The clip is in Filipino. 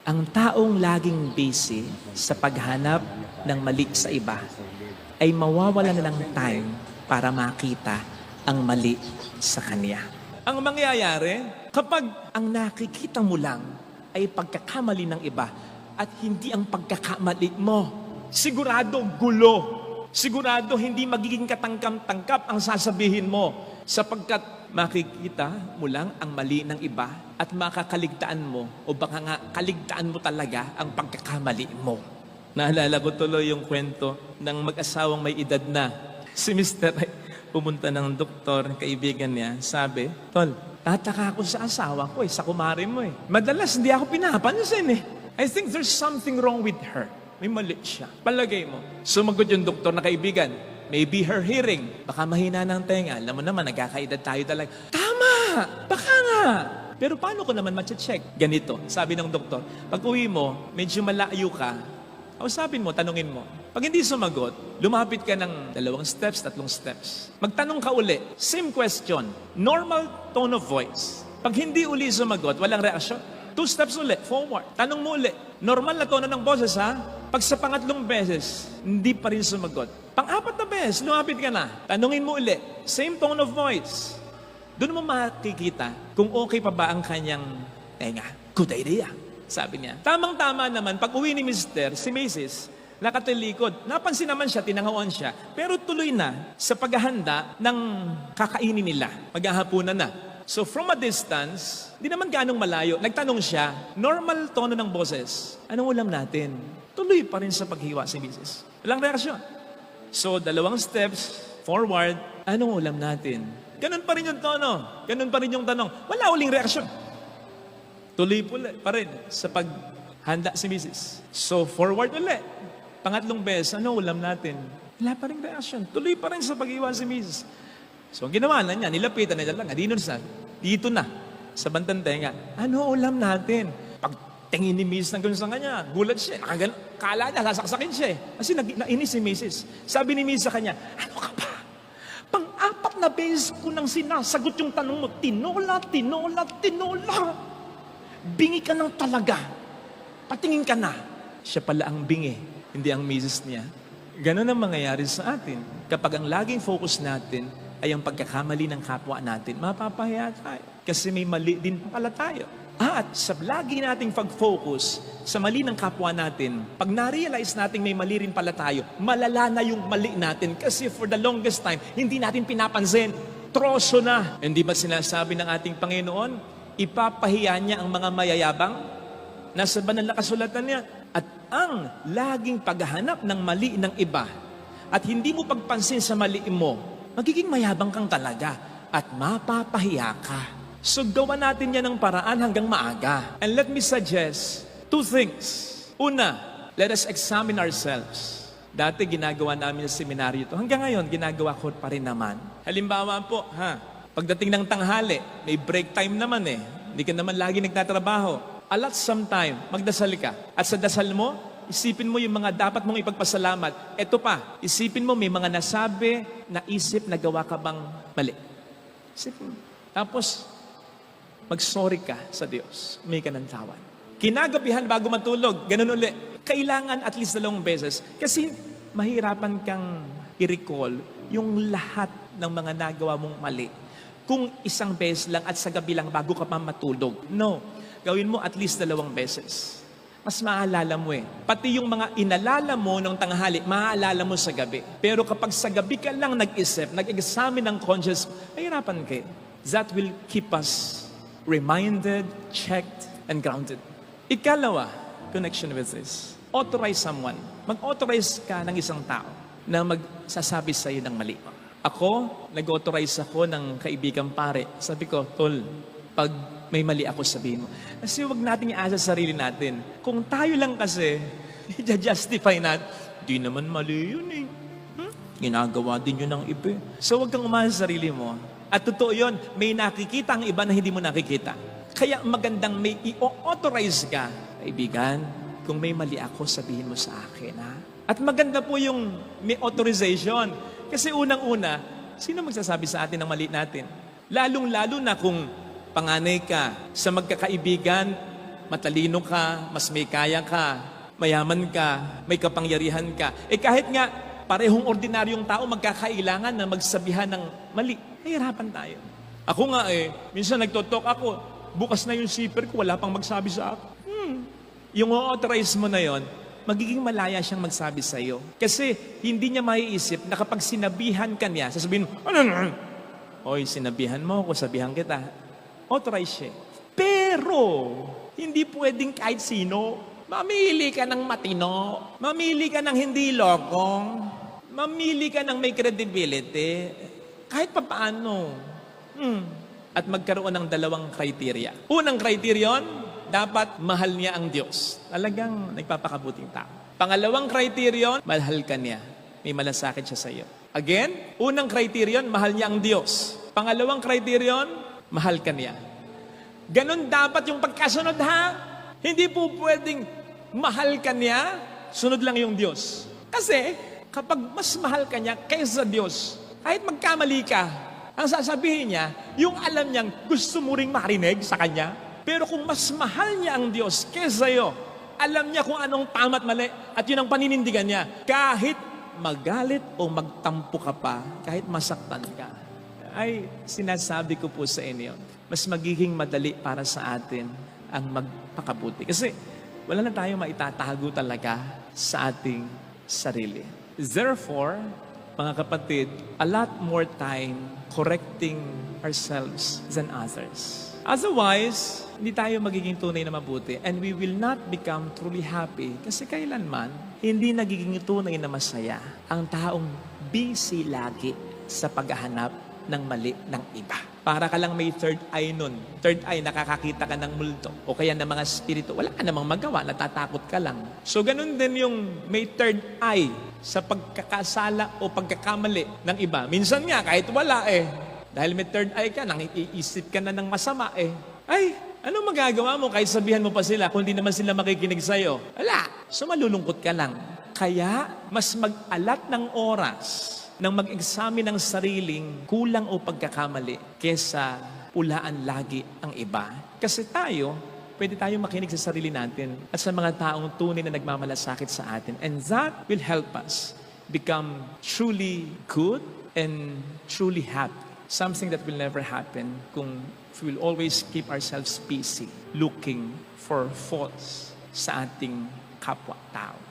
Ang taong laging busy sa paghanap ng mali sa iba ay mawawala na ng time para makita ang mali sa kanya. Ang mangyayari, kapag ang nakikita mo lang ay pagkakamali ng iba at hindi ang pagkakamali mo, sigurado gulo. Sigurado hindi magiging katangkam-tangkap ang sasabihin mo sapagkat makikita mo lang ang mali ng iba at makakaligtaan mo o baka nga kaligtaan mo talaga ang pagkakamali mo. Naalala ko tuloy yung kwento ng mag-asawang may edad na. Si Mr. ay pumunta ng doktor, kaibigan niya, sabi, Tol, tataka ako sa asawa ko sa kumare mo Madalas hindi ako pinapansin I think there's something wrong with her. May mali siya. Palagay mo. Sumagot yung doktor na kaibigan. Maybe her hearing. Baka mahina ng tenga. Alam mo naman, nagkakaedad tayo talaga. Tama! Baka nga! Pero paano ko naman ma-check? Ganito, sabi ng doktor, pag uwi mo, medyo malayo ka, kausapin mo, tanungin mo. Pag hindi sumagot, lumapit ka ng 2 steps, 3 steps. Magtanong ka uli. Same question. Normal tone of voice. Pag hindi uli sumagot, walang reaksyon. 2 steps uli, forward. Tanong mo uli. Normal na tono ng boses, ha? Pag sa pangatlong beses, hindi pa rin sumagot. Pang-4 na beses, lumapit ka na. Tanungin mo uli. Same tone of voice. Doon mo makikita kung okay pa ba ang kanyang tenga. Good idea, sabi niya. Tamang-tama naman, pag uwi ni Mr., si Mrs., nakatilikod. Napansin naman siya, tinangawan siya. Pero tuloy na sa paghahanda ng kakainin nila. Maghahapunan na. So from a distance, di naman ganong malayo, nagtanong siya, normal tono ng boses, anong ulam natin? Tuloy pa rin sa paghiwa si Mrs. Walang reaksyon. So 2 steps, forward, anong ulam natin? Ganun pa rin yung tono, ganun pa rin yung tanong. Wala uling reaksyon. Tuloy pa rin sa paghanda si Mrs. So forward ulit. Pangatlong beses, anong ulam natin? Wala pa rin reaksyon. Tuloy pa rin sa paghiwa si Mrs. So, ang ginawa na niya, nilapitan na lang, dito na, sa bantang tenga. Ano ulam natin? Pag tingin ni Mrs. ng ganun sa kanya, gulat siya, kala niya, sasaksakin siya Kasi nainis si Mrs. Sabi ni Mrs. sa kanya, ano ka ba? Pang-4 na beses ko nang sinasagot yung tanong mo, tinola. Bingi ka ng talaga. Patingin ka na. Siya pala ang bingi, hindi ang Mrs. niya. Ganon ang mangyayari sa atin. Kapag ang laging focus natin ay ang pagkakamali ng kapwa natin, mapapahiya tayo. Kasi may mali din pala tayo. At sa lagi nating pag-focus sa mali ng kapwa natin, pag na-realize natin may mali rin pala tayo, malala na yung mali natin. Kasi for the longest time, hindi natin pinapansin. Troso na. Hindi ba sinasabi ng ating Panginoon, ipapahiya niya ang mga mayayabang? Nasa banal na kasulatan niya. At ang laging paghahanap ng mali ng iba at hindi mo pagpansin sa mali mo, magiging mayabang kang talaga at mapapahiya ka. So gawa natin yan ng paraan hanggang maaga. And let me suggest 2 things. Una, let us examine ourselves. Dati ginagawa namin sa seminaryo ito. Hanggang ngayon, ginagawa ko pa rin naman. Halimbawa po, pagdating ng tanghali, may break time naman Hindi ka naman lagi nagtatrabaho. Allot some time, magdasal ka. At sa dasal mo, isipin mo yung mga dapat mong ipagpasalamat. Ito pa, isipin mo may mga nasabi, naisip, nagawa ka bang mali. Isipin mo. Tapos, mag-sorry ka sa Diyos. May ka ng tawan. Kinagabihan bago matulog, ganun uli. Kailangan at least 2 beses. Kasi mahirapan kang i-recall yung lahat ng mga nagawa mong mali. Kung 1 beses lang at sa gabi lang bago ka pa matulog. No. Gawin mo at least 2 beses. Mas maaalala mo Pati yung mga inalala mo ng tanghali, maaalala mo sa gabi. Pero kapag sa gabi ka lang nag-isip, nag-examine ng conscience, mahirapan kayo. That will keep us reminded, checked, and grounded. Ikalawa, connection with this. Authorize someone. Mag-authorize ka ng isang tao na magsasabi sa iyo ng mali. Ako, nag-authorize ako ng kaibigang pare. Sabi ko, Tol, pag may mali ako, sabihin mo. Kasi huwag natin iasa sa sarili natin. Kung tayo lang kasi, i-justify natin, di naman mali yun Ginagawa din yun ng iba. So huwag kang umasa sa sarili mo. At totoo yun, may nakikita ang iba na hindi mo nakikita. Kaya magandang may i-authorize ka. Kaibigan, kung may mali ako, sabihin mo sa akin, At maganda po yung may authorization. Kasi unang-una, sino magsasabi sa atin ng mali natin? Lalong-lalo na kung panganay ka sa magkakaibigan, matalino ka, mas may kaya ka, mayaman ka, may kapangyarihan ka. Kahit nga parehong ordinaryong tao magkakailangan na magsabihan ng mali, nahihirapan tayo. Ako nga minsan nagtotalk ako, bukas na yung zipper ko, wala pang magsabi sa akin. Yung authorize mo na yon, magiging malaya siyang magsabi sa iyo. Kasi hindi niya maiisip na kapag sinabihan ka niya, sasabihin, oy, sinabihan mo ako, sabihan kita. Authorize siya. Pero, hindi pwedeng kahit sino. Mamili ka ng matino. Mamili ka ng hindi lokong. Mamili ka ng may credibility. Kahit papaano. At magkaroon ng dalawang criteria. Unang criterion, dapat mahal niya ang Diyos. Talagang nagpapakabuting tao. Pangalawang criterion, mahal ka niya. May malasakit siya sa iyo. Again, unang criterion, mahal niya ang Diyos. Pangalawang criterion, mahal ka niya. Ganon dapat yung pagkasunod ha. Hindi po pwedeng mahal ka niya, sunod lang yung Diyos. Kasi kapag mas mahal ka niya kaysa Diyos, kahit magkamali ka, ang sasabihin niya, yung alam niyang gusto mo ring marinig sa Kanya. Pero kung mas mahal niya ang Diyos kaysa iyo, alam niya kung anong tama at mali at yun ang paninindigan niya. Kahit magalit o magtampo ka pa, kahit masaktan ka, ay sinasabi ko po sa inyo, mas magiging madali para sa atin ang magpakabuti. Kasi wala na tayong maitatago talaga sa ating sarili. Therefore, mga kapatid, a lot more time correcting ourselves than others. Otherwise, hindi tayo magiging tunay na mabuti and we will not become truly happy kasi kailanman hindi nagiging tunay na masaya ang taong busy lagi sa paghahanap ng mali ng iba. Para ka lang may third eye nun. Third eye, nakakakita ka ng multo o kaya ng mga spirito. Wala ka namang magawa, natatakot ka lang. So ganun din yung may third eye sa pagkakasala o pagkakamali ng iba. Minsan nga, kahit wala dahil may third eye ka, nang-iisip ka na ng masama ay, ano magagawa mo kahit sabihan mo pa sila kung hindi naman sila makikinig sa'yo? Wala. So malulungkot ka lang. Kaya, mas mag-alat ng oras nang mag-examine ng sariling kulang o pagkakamali kesa pulaan lagi ang iba. Kasi tayo, pwede tayong makinig sa sarili natin at sa mga taong tunay na nagmamalasakit sa atin. And that will help us become truly good and truly happy. Something that will never happen kung we will always keep ourselves busy looking for faults sa ating kapwa-tao.